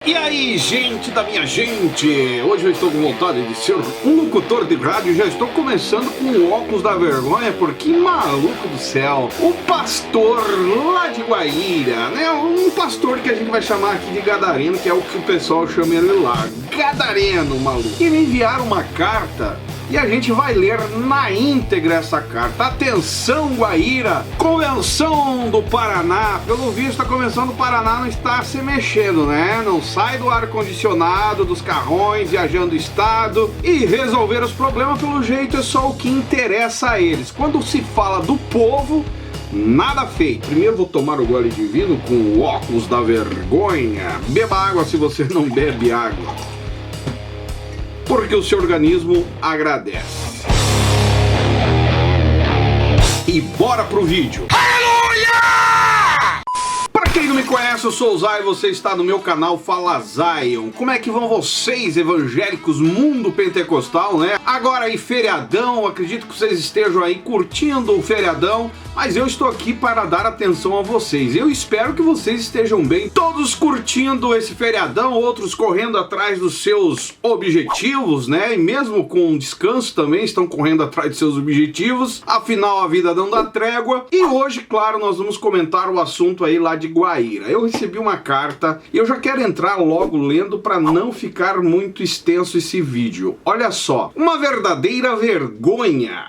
E aí, gente da minha gente, hoje eu estou com vontade de ser um locutor de rádio. Já estou começando com o óculos da vergonha, porque maluco do céu, o pastor lá de Guaíra, né, um pastor que a gente vai chamar aqui de Gadareno, que é o que o pessoal chama ele lá, Gadareno, maluco. E me enviaram uma carta e a gente vai ler na íntegra essa carta. Atenção, Guaíra, Convenção do Paraná. Pelo visto, a Convenção do Paraná não está se mexendo, né? Não sai do ar-condicionado, dos carrões, viajando o estado. E resolver os problemas, pelo jeito, é só o que interessa a eles. Quando se fala do povo, nada feito. Primeiro vou tomar o gole de vinho com o óculos da vergonha. Beba água se você não bebe água, porque o seu organismo agradece. E bora pro vídeo. Aleluia! Para quem não me conhece, eu sou o Zay e você está no meu canal Fala Zion. Como é que vão vocês, evangélicos, mundo pentecostal, né? Agora aí, feriadão, acredito que vocês estejam aí curtindo o feriadão, mas eu estou aqui para dar atenção a vocês. Eu espero que vocês estejam bem, todos curtindo esse feriadão, outros correndo atrás dos seus objetivos, né? E mesmo com descanso também estão correndo atrás de seus objetivos. Afinal, a vida não dá trégua. E hoje, claro, nós vamos comentar o assunto aí lá de Guaíra. Eu recebi uma carta e eu já quero entrar logo lendo para não ficar muito extenso esse vídeo. Olha só, uma verdadeira vergonha.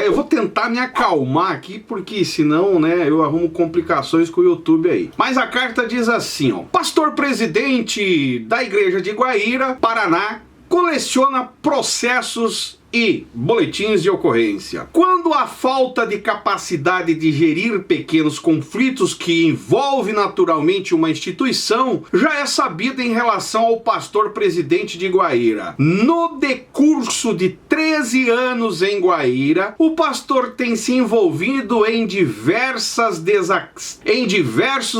Eu vou tentar me acalmar aqui, porque senão, né, eu arrumo complicações com o YouTube aí. Mas a carta diz assim, ó: pastor presidente da igreja de Guaíra, Paraná, coleciona processos e boletins de ocorrência. Quando a falta de capacidade de gerir pequenos conflitos que envolve naturalmente uma instituição já é sabida em relação ao pastor presidente de Guaíra. No decurso de 13 anos em Guaíra, o pastor tem se envolvido em diversos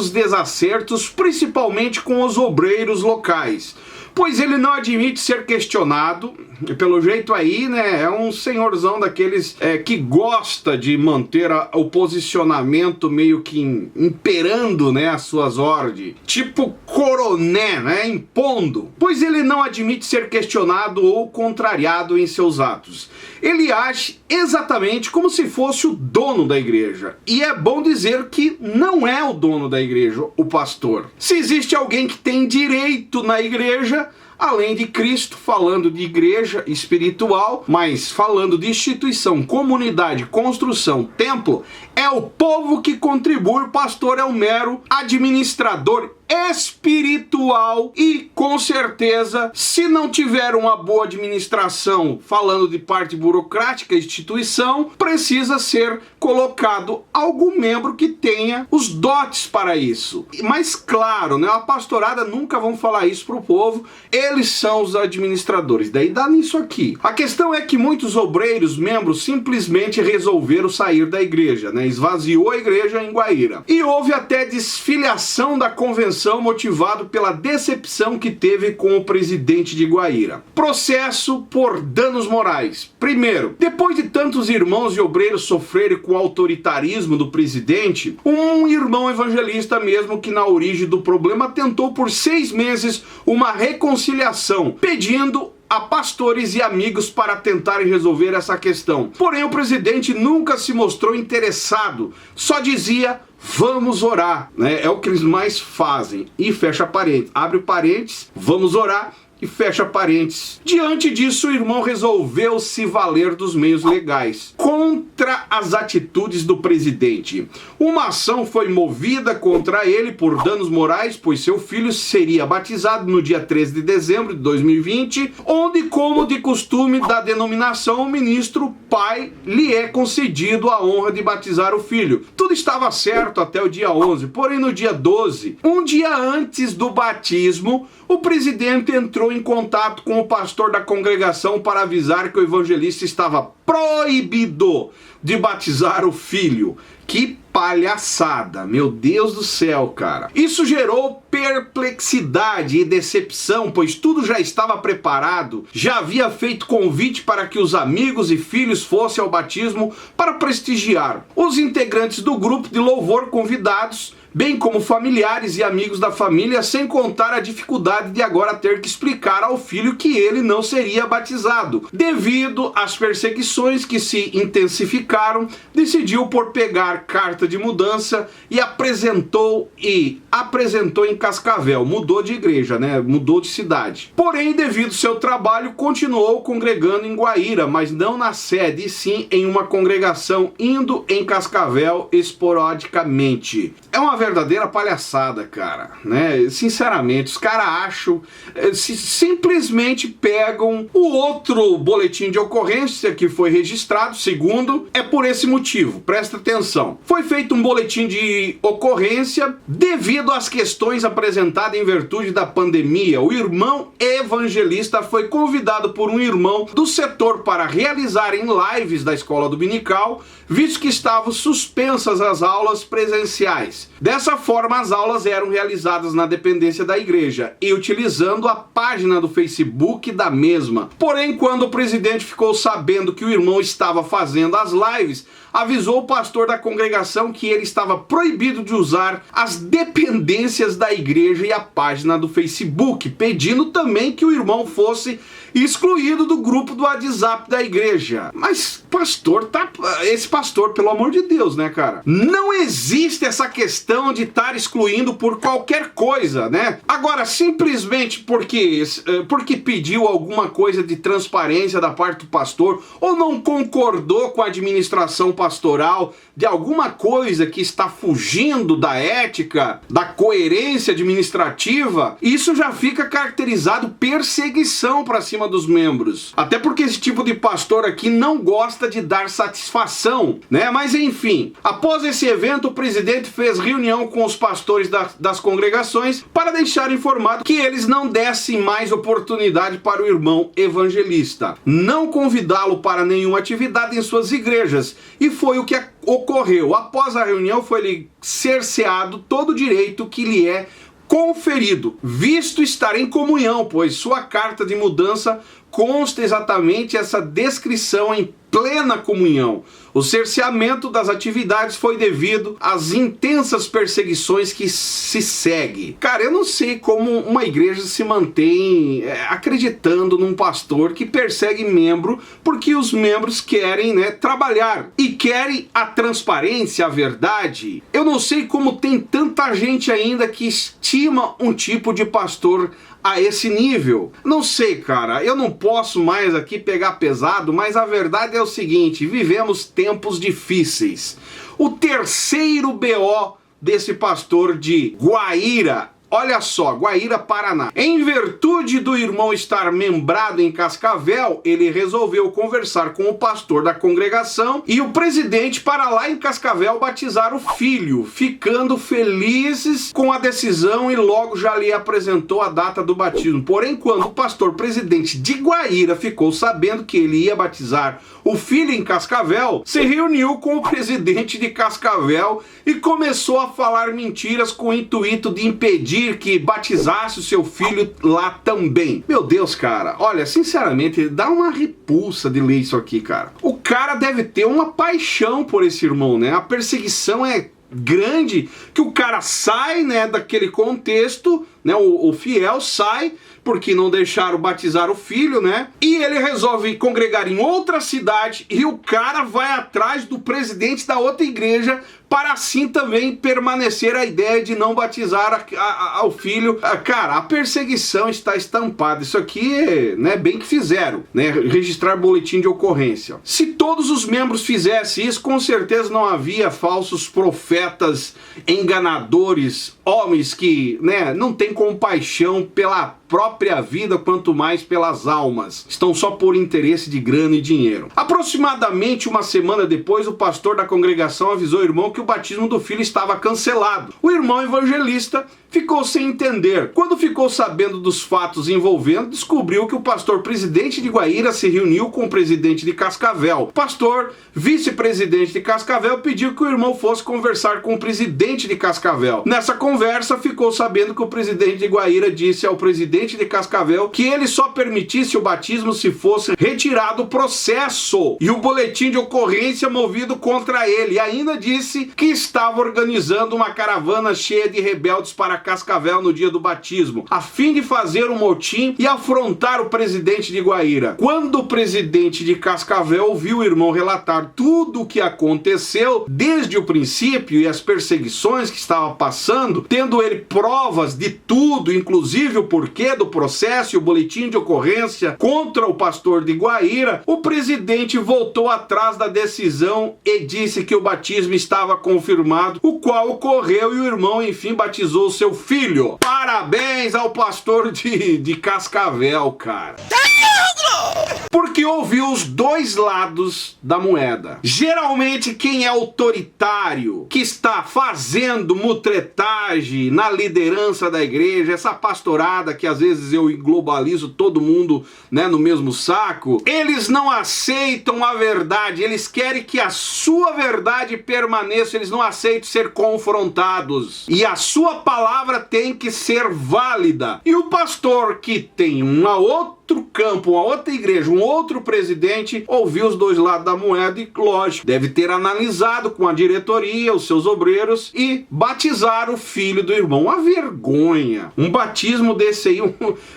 desacertos, principalmente com os obreiros locais, pois ele não admite ser questionado. Pelo jeito aí, né, é um senhorzão daqueles que gosta de manter o posicionamento meio que imperando, né, as suas ordens. Tipo coroné, né, impondo. Pois ele não admite ser questionado ou contrariado em seus atos. Ele age exatamente como se fosse o dono da igreja. E é bom dizer que não é o dono da igreja, o pastor. Se existe alguém que tem direito na igreja, além de Cristo, falando de igreja espiritual, mas falando de instituição, comunidade, construção, templo, é o povo que contribui. O pastor é um mero administrador espiritual e, com certeza, se não tiver uma boa administração, falando de parte burocrática, instituição, precisa ser colocado algum membro que tenha os dotes para isso. Mas claro, né, a pastorada nunca vão falar isso para o povo, eles são os administradores, daí dá nisso aqui. A questão é que muitos obreiros, membros, simplesmente resolveram sair da igreja, né, esvaziou a igreja em Guaíra. E houve até desfiliação da convenção, motivado pela decepção que teve com o presidente de Guaíra. Processo por danos morais. Primeiro, depois de tantos irmãos e obreiros sofrerem com o autoritarismo do presidente, um irmão evangelista mesmo que na origem do problema tentou por 6 meses uma reconciliação, pedindo a pastores e amigos para tentarem resolver essa questão. Porém, o presidente nunca se mostrou interessado, só dizia: vamos orar, né? É o que eles mais fazem. E fecha parênteses, abre parênteses, vamos orar, e fecha parênteses. Diante disso, o irmão resolveu se valer dos meios legais contra as atitudes do presidente. Uma ação foi movida contra ele por danos morais, pois seu filho seria batizado no dia 13 de dezembro de 2020, onde, como de costume da denominação, o ministro pai lhe é concedido a honra de batizar o filho. Tudo estava certo até o dia 11, porém no dia 12, um dia antes do batismo, o presidente entrou em contato com o pastor da congregação para avisar que o evangelista estava proibido de batizar o filho. Que palhaçada, meu Deus do céu, cara. Isso gerou perplexidade e decepção, pois tudo já estava preparado, já havia feito convite para que os amigos e filhos fossem ao batismo para prestigiar. Os integrantes do grupo de louvor convidados bem como familiares e amigos da família, sem contar a dificuldade de agora ter que explicar ao filho que ele não seria batizado. Devido às perseguições que se intensificaram, decidiu por pegar carta de mudança e apresentou em Cascavel. Mudou de igreja, né? Mudou de cidade. Porém, devido ao seu trabalho, continuou congregando em Guaíra, mas não na sede, e sim em uma congregação, indo em Cascavel esporadicamente. É uma verdadeira palhaçada, cara, né? Sinceramente, os caras acham, simplesmente pegam o outro boletim de ocorrência que foi registrado, segundo, é por esse motivo, presta atenção. Foi feito um boletim de ocorrência devido às questões apresentadas em virtude da pandemia. O irmão evangelista foi convidado por um irmão do setor para realizarem lives da escola dominical, visto que estavam suspensas as aulas presenciais. Dessa forma, as aulas eram realizadas na dependência da igreja e utilizando a página do Facebook da mesma. Porém, quando o presidente ficou sabendo que o irmão estava fazendo as lives, avisou o pastor da congregação que ele estava proibido de usar as dependências da igreja e a página do Facebook, pedindo também que o irmão fosse excluído do grupo do WhatsApp da igreja. Mas esse pastor, pelo amor de Deus, né, cara? Não existe essa questão de estar excluindo por qualquer coisa, né? Agora, simplesmente porque pediu alguma coisa de transparência da parte do pastor ou não concordou com a administração pastoral de alguma coisa que está fugindo da ética, da coerência administrativa, isso já fica caracterizado perseguição para cima dos membros. Até porque esse tipo de pastor aqui não gosta de dar satisfação, né? Mas enfim, após esse evento, o presidente fez reunião com os pastores das congregações para deixar informado que eles não dessem mais oportunidade para o irmão evangelista, não convidá-lo para nenhuma atividade em suas igrejas, e foi o que ocorreu. Após a reunião, foi-lhe cerceado todo o direito que lhe é conferido, visto estar em comunhão, pois sua carta de mudança consta exatamente essa descrição em plena comunhão. O cerceamento das atividades foi devido às intensas perseguições que se segue. Cara, eu não sei como uma igreja se mantém acreditando num pastor que persegue membro, porque os membros querem, né, trabalhar e querem a transparência, a verdade. Eu não sei como tem tanta gente ainda que estima um tipo de pastor a esse nível. Não sei, cara, eu não posso mais aqui pegar pesado, mas a verdade é o seguinte: vivemos tempos difíceis. O terceiro BO desse pastor de Guaíra, olha só, Guaíra, Paraná. Em virtude do irmão estar membrado em Cascavel, ele resolveu conversar com o pastor da congregação e o presidente para lá em Cascavel batizar o filho, ficando felizes com a decisão, e logo já lhe apresentou a data do batismo. Porém, quando o pastor presidente de Guaíra ficou sabendo que ele ia batizar o filho em Cascavel, se reuniu com o presidente de Cascavel e começou a falar mentiras com o intuito de impedir que batizasse o seu filho lá também. Meu Deus, cara, olha, sinceramente, dá uma repulsa de ler isso aqui, cara. O cara deve ter uma paixão por esse irmão, né? A perseguição é grande, que o cara sai, né, daquele contexto, né, o fiel sai porque não deixaram batizar o filho, né, e ele resolve congregar em outra cidade, e o cara vai atrás do presidente da outra igreja para assim também permanecer a ideia de não batizar o filho. Cara, a perseguição está estampada. Isso aqui, né, bem que fizeram, né, registrar boletim de ocorrência. Se todos os membros fizessem isso, com certeza não havia falsos profetas, enganadores, homens que, né, não têm compaixão pela própria vida, quanto mais pelas almas. Estão só por interesse de grana e dinheiro. Aproximadamente uma semana depois, o pastor da congregação avisou o irmão que o batismo do filho estava cancelado. O irmão evangelista ficou sem entender. Quando ficou sabendo dos fatos envolvendo, descobriu que o pastor presidente de Guaíra se reuniu com o presidente de Cascavel. O pastor vice-presidente de Cascavel pediu que o irmão fosse conversar com o presidente de Cascavel. Nessa conversa, ficou sabendo que o presidente de Guaíra disse ao presidente de Cascavel que ele só permitisse o batismo se fosse retirado o processo e o boletim de ocorrência movido contra ele. E ainda disse que estava organizando uma caravana cheia de rebeldes para Cascavel no dia do batismo, a fim de fazer um motim e afrontar o presidente de Guaíra. Quando o presidente de Cascavel ouviu o irmão relatar tudo o que aconteceu desde o princípio e as perseguições que estava passando, tendo ele provas de tudo, inclusive o porquê do processo e o boletim de ocorrência contra o pastor de Guaíra, o presidente voltou atrás da decisão e disse que o batismo estava confirmado, o qual ocorreu e o irmão enfim batizou seu filho. Parabéns ao pastor de Cascavel, cara. Porque ouviu os dois lados da moeda. Geralmente quem é autoritário, que está fazendo mutretagem na liderança da igreja, essa pastorada que às vezes eu globalizo todo mundo, né, no mesmo saco, eles não aceitam a verdade, eles querem que a sua verdade permaneça, eles não aceitam ser confrontados. E a sua palavra tem que ser válida. E o pastor que tem outro campo, uma outra igreja, um outro presidente, ouviu os dois lados da moeda e, lógico, deve ter analisado com a diretoria, os seus obreiros e batizar o filho do irmão. Uma vergonha. Um batismo desse aí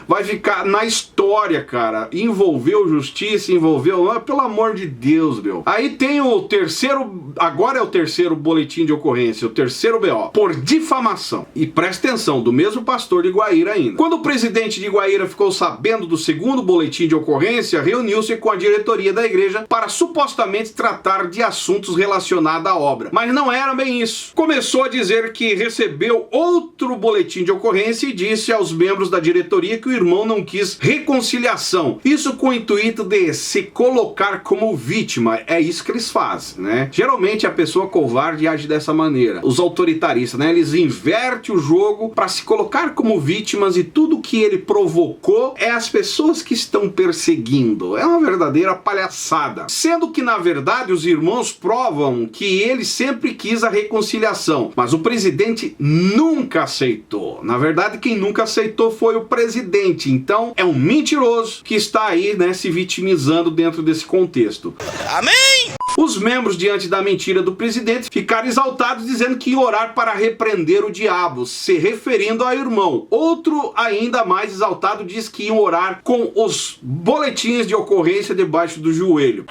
vai ficar na história, cara. Envolveu justiça, envolveu... Pelo amor de Deus, meu. Aí tem o terceiro... Agora é o terceiro boletim de ocorrência, o terceiro BO. Por difamação. E presta atenção, do mesmo pastor de Guaíra ainda. Quando o presidente de Guaíra ficou sabendo do segundo boletim de ocorrência, reuniu-se com a diretoria da igreja para supostamente tratar de assuntos relacionados à obra. Mas não era bem isso. Começou a dizer que recebeu outro boletim de ocorrência e disse aos membros da diretoria que o irmão não quis reconciliação. Isso com o intuito de se colocar como vítima. É isso que eles fazem, né? Geralmente a pessoa covarde age dessa maneira. Os autoritaristas, né? Eles invertem o jogo para se colocar como vítimas e tudo que ele provocou é as pessoas que estão perseguindo. É uma verdadeira palhaçada. Sendo que, na verdade, os irmãos provam que ele sempre quis a reconciliação, mas o presidente nunca aceitou. Na verdade, quem nunca aceitou foi o presidente. Então, é um mentiroso que está aí, né, se vitimizando dentro desse contexto. Amém! Os membros, diante da mentira do presidente, ficaram exaltados, dizendo que iam orar para repreender o diabo, se referindo ao irmão. Outro, ainda mais exaltado, diz que iam orar com os boletins de ocorrência debaixo do joelho.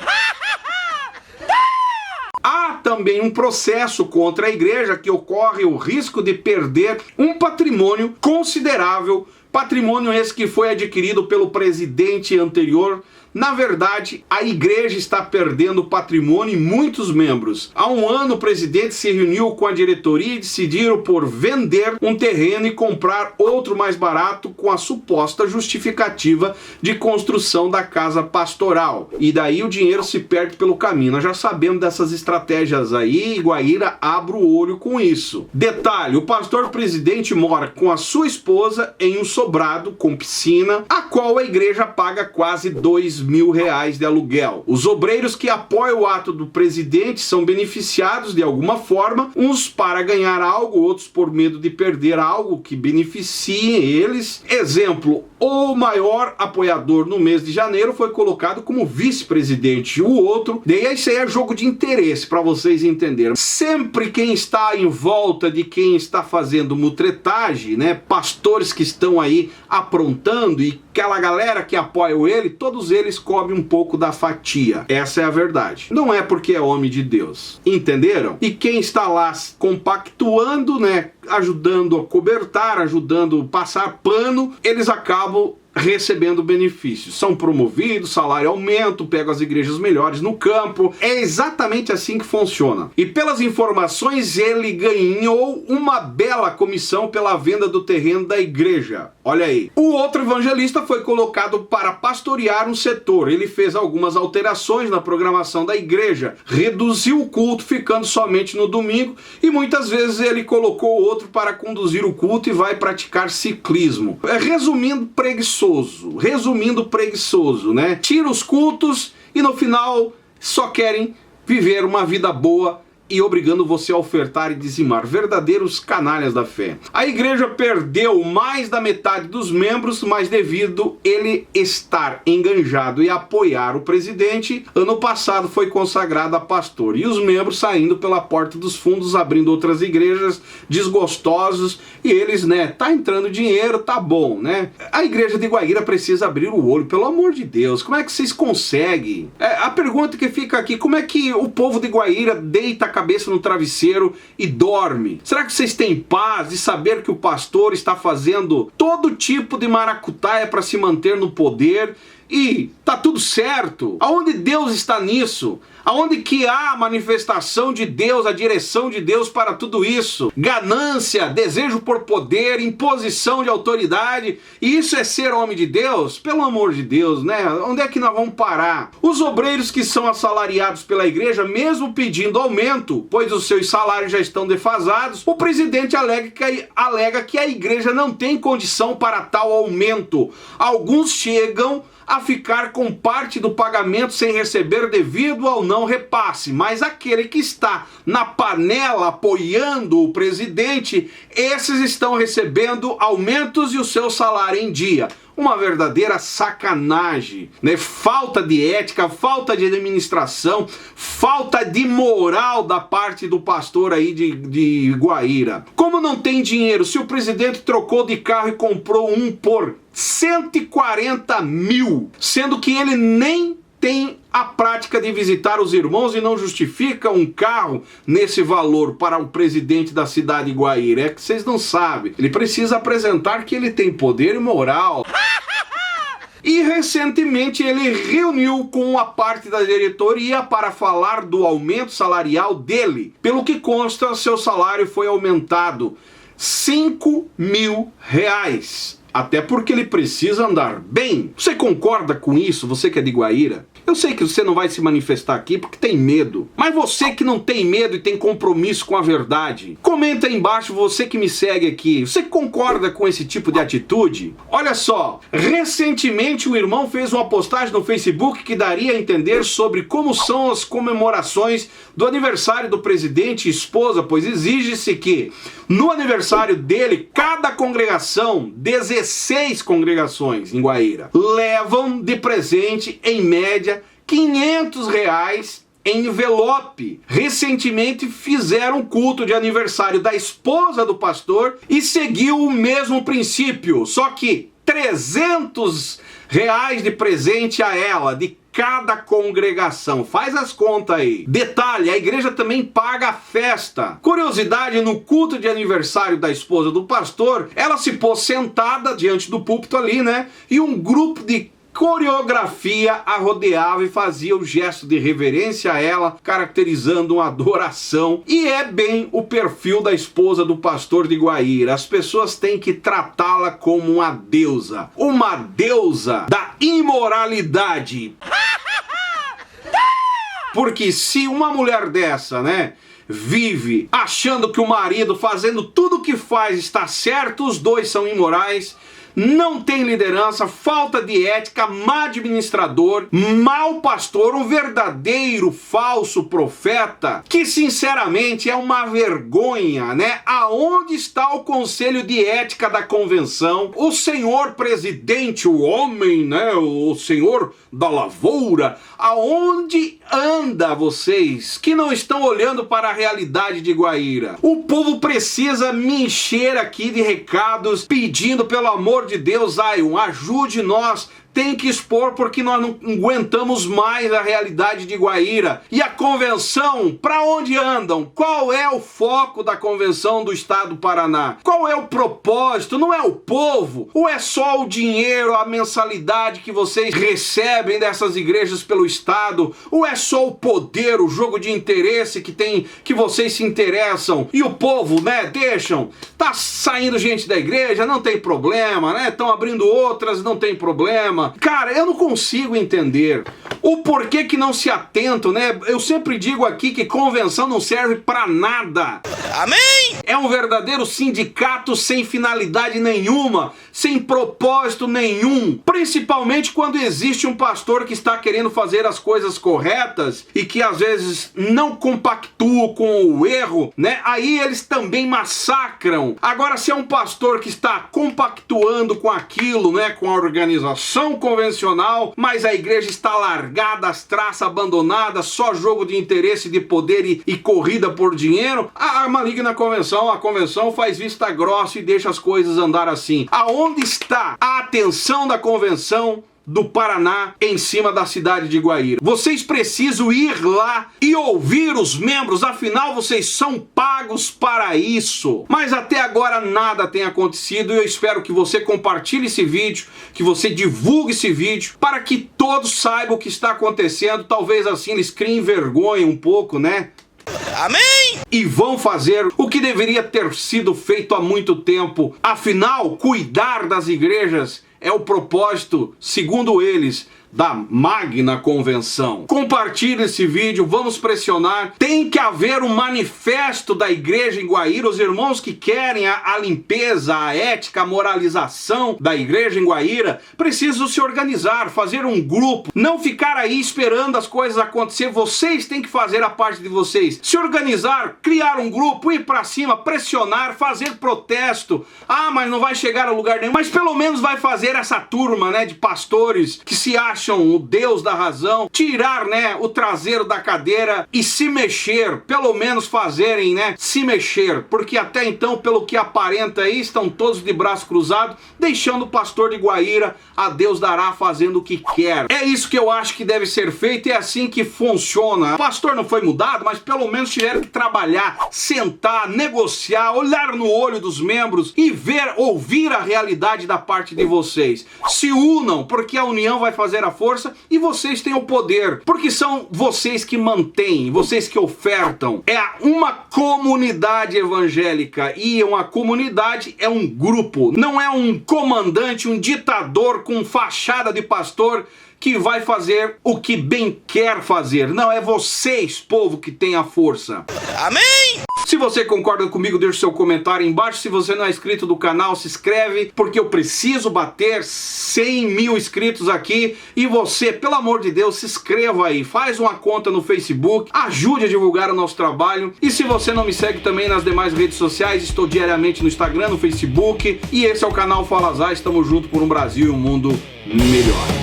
Há também um processo contra a igreja que ocorre o risco de perder um patrimônio considerável, patrimônio esse que foi adquirido pelo presidente anterior. Na verdade, a igreja está perdendo patrimônio e muitos membros. Há um ano, o presidente se reuniu com a diretoria e decidiram por vender um terreno e comprar outro mais barato com a suposta justificativa de construção da casa pastoral. E daí o dinheiro se perde pelo caminho. Nós já sabemos dessas estratégias aí e Guaíra abre o olho com isso. Detalhe, o pastor presidente mora com a sua esposa em um sobrado com piscina, a qual a igreja paga quase R$2.000 de aluguel. Os obreiros que apoiam o ato do presidente são beneficiados de alguma forma, uns para ganhar algo, outros por medo de perder algo que beneficie eles. Exemplo, o maior apoiador no mês de janeiro foi colocado como vice-presidente, o outro, daí isso aí é jogo de interesse para vocês entenderem. Sempre quem está em volta de quem está fazendo mutretagem, né, pastores que estão aí aprontando e aquela galera que apoia ele, todos eles cobrem um pouco da fatia. Essa é a verdade. Não é porque é homem de Deus. Entenderam? E quem está lá compactuando, né, ajudando a cobertar, ajudando a passar pano, eles acabam recebendo benefícios, são promovidos, salário aumenta, pegam as igrejas melhores no campo. É exatamente assim que funciona. E pelas informações, ele ganhou uma bela comissão pela venda do terreno da igreja. Olha aí. O outro evangelista foi colocado para pastorear um setor. Ele fez algumas alterações na programação da igreja, reduziu o culto ficando somente no domingo e muitas vezes ele colocou outro para conduzir o culto e vai praticar ciclismo. Resumindo preguiçoso, né? Tira os cultos e no final só querem viver uma vida boa e obrigando você a ofertar e dizimar. Verdadeiros canalhas da fé. A igreja perdeu mais da metade dos membros, mas devido ele estar enganjado e apoiar o presidente, ano passado foi consagrado a pastor. E os membros saindo pela porta dos fundos, abrindo outras igrejas, desgostosos, e eles, né, tá entrando dinheiro, tá bom, né? A igreja de Guaíra precisa abrir o olho, pelo amor de Deus. Como é que vocês conseguem? A pergunta que fica aqui, como é que o povo de Guaíra deita a cabeça no travesseiro e dorme? Será que vocês têm paz de saber que o pastor está fazendo todo tipo de maracutaia para se manter no poder e tá tudo certo? Aonde Deus está nisso? Aonde que há a manifestação de Deus, a direção de Deus para tudo isso? Ganância, desejo por poder, imposição de autoridade, e isso é ser homem de Deus? Pelo amor de Deus, né? Onde é que nós vamos parar? Os obreiros que são assalariados pela igreja, mesmo pedindo aumento, pois os seus salários já estão defasados, o presidente alega que a igreja não tem condição para tal aumento. Alguns chegam a ficar com parte do pagamento sem receber devido ao não repasse, mas aquele que está na panela apoiando o presidente, esses estão recebendo aumentos e o seu salário em dia. Uma verdadeira sacanagem, né? Falta de ética, falta de administração, falta de moral da parte do pastor aí de Guaíra. Como não tem dinheiro, se o presidente trocou de carro e comprou um por 140 mil, sendo que ele nem tem a prática de visitar os irmãos e não justifica um carro nesse valor para o presidente da cidade de Guaíra. É que vocês não sabem. Ele precisa apresentar que ele tem poder e moral. E recentemente ele reuniu com a parte da diretoria para falar do aumento salarial dele. Pelo que consta, seu salário foi aumentado R$5.000. Até porque ele precisa andar bem. Você concorda com isso, você que é de Guaíra? Eu sei que você não vai se manifestar aqui porque tem medo. Mas você que não tem medo e tem compromisso com a verdade, comenta aí embaixo, você que me segue aqui. Você concorda com esse tipo de atitude? Olha só, recentemente o irmão fez uma postagem no Facebook que daria a entender sobre como são as comemorações do aniversário do presidente e esposa, pois exige-se que no aniversário dele, cada congregação, 16 congregações em Guaíra, levam de presente, em média, R$500 em envelope. Recentemente fizeram culto de aniversário da esposa do pastor e seguiu o mesmo princípio, só que R$300 de presente a ela, de cada congregação. Faz as contas aí. Detalhe, a igreja também paga a festa. Curiosidade, no culto de aniversário da esposa do pastor, ela se pôs sentada diante do púlpito ali, né? E um grupo de coreografia a rodeava e fazia o gesto de reverência a ela, caracterizando uma adoração. E é bem o perfil da esposa do pastor de Guaíra. As pessoas têm que tratá-la como uma deusa da imoralidade. Porque se uma mulher dessa, né, vive achando que o marido fazendo tudo o que faz está certo, os dois são imorais, não tem liderança, falta de ética, má administrador, mau pastor, um verdadeiro falso profeta, que sinceramente é uma vergonha, né? Aonde está o conselho de ética da convenção? O senhor presidente, o homem, né? O senhor da lavoura, aonde anda vocês que não estão olhando para a realidade de Guaíra? O povo precisa me encher aqui de recados pedindo, pelo amor de Deus, Zion, ajude nós. Tem que expor porque nós não aguentamos mais a realidade de Guaíra. E a convenção, para onde andam? Qual é o foco da convenção do estado do Paraná? Qual é o propósito? Não é o povo? Ou é só o dinheiro, a mensalidade que vocês recebem dessas igrejas pelo estado? Ou é só o poder, o jogo de interesse que vocês se interessam? E o povo, né, deixam? Tá saindo gente da igreja, não tem problema, né? Estão abrindo outras, não tem problema. forma. Cara, eu não consigo entender o porquê que não se atentam, né? Eu sempre digo aqui que convenção não serve pra nada. Amém? É um verdadeiro sindicato sem finalidade nenhuma, sem propósito nenhum. Principalmente quando existe um pastor que está querendo fazer as coisas corretas e que às vezes não compactua com o erro, né? Aí eles também massacram. Agora, se é um pastor que está compactuando com aquilo, né? Com a organização convencional, mas a igreja está largada, as traças abandonadas, só jogo de interesse, de poder e corrida por dinheiro, a maligna convenção, a convenção faz vista grossa e deixa as coisas andar assim. Aonde está a atenção da convenção do Paraná em cima da cidade de Guaíra? Vocês precisam ir lá e ouvir os membros, afinal vocês são pagos para isso. Mas até agora nada tem acontecido e eu espero que você compartilhe esse vídeo, que você divulgue esse vídeo para que todos saibam o que está acontecendo. Talvez assim eles criem vergonha um pouco, né? Amém? E vão fazer o que deveria ter sido feito há muito tempo. Afinal, cuidar das igrejas é o propósito, segundo eles, da magna convenção. Compartilhe esse vídeo, vamos pressionar. Tem que haver um manifesto da igreja em Guaíra. Os irmãos que querem a limpeza, a ética, a moralização da igreja em Guaíra precisam se organizar, fazer um grupo, não ficar aí esperando as coisas acontecer. Vocês têm que fazer a parte de vocês, se organizar, criar um grupo, ir pra cima, pressionar, fazer protesto. Ah, mas não vai chegar a lugar nenhum, mas pelo menos vai fazer essa turma, né, de pastores que se acham o Deus da razão, tirar, né, o traseiro da cadeira e se mexer, pelo menos fazerem, né, se mexer, porque até então, pelo que aparenta aí, estão todos de braço cruzado, deixando o pastor de Guaíra, a Deus dará, fazendo o que quer. É isso que eu acho que deve ser feito, é assim que funciona. O pastor não foi mudado, mas pelo menos tiveram que trabalhar, sentar, negociar, olhar no olho dos membros e ver, ouvir a realidade da parte de vocês. Se unam, porque a união vai fazer a força e vocês têm o poder, porque são vocês que mantêm, vocês que ofertam. É uma comunidade evangélica e uma comunidade é um grupo, não é um comandante, um ditador com fachada de pastor que vai fazer o que bem quer fazer. Não, é vocês, povo, que tem a força. Amém? Se você concorda comigo, deixe seu comentário aí embaixo. Se você não é inscrito do canal, se inscreve, porque eu preciso bater 100 mil inscritos aqui. E você, pelo amor de Deus, se inscreva aí, faz uma conta no Facebook, ajude a divulgar o nosso trabalho. E se você não me segue também nas demais redes sociais, estou diariamente no Instagram, no Facebook. E esse é o canal Fala Zay, estamos juntos por um Brasil e um mundo melhor.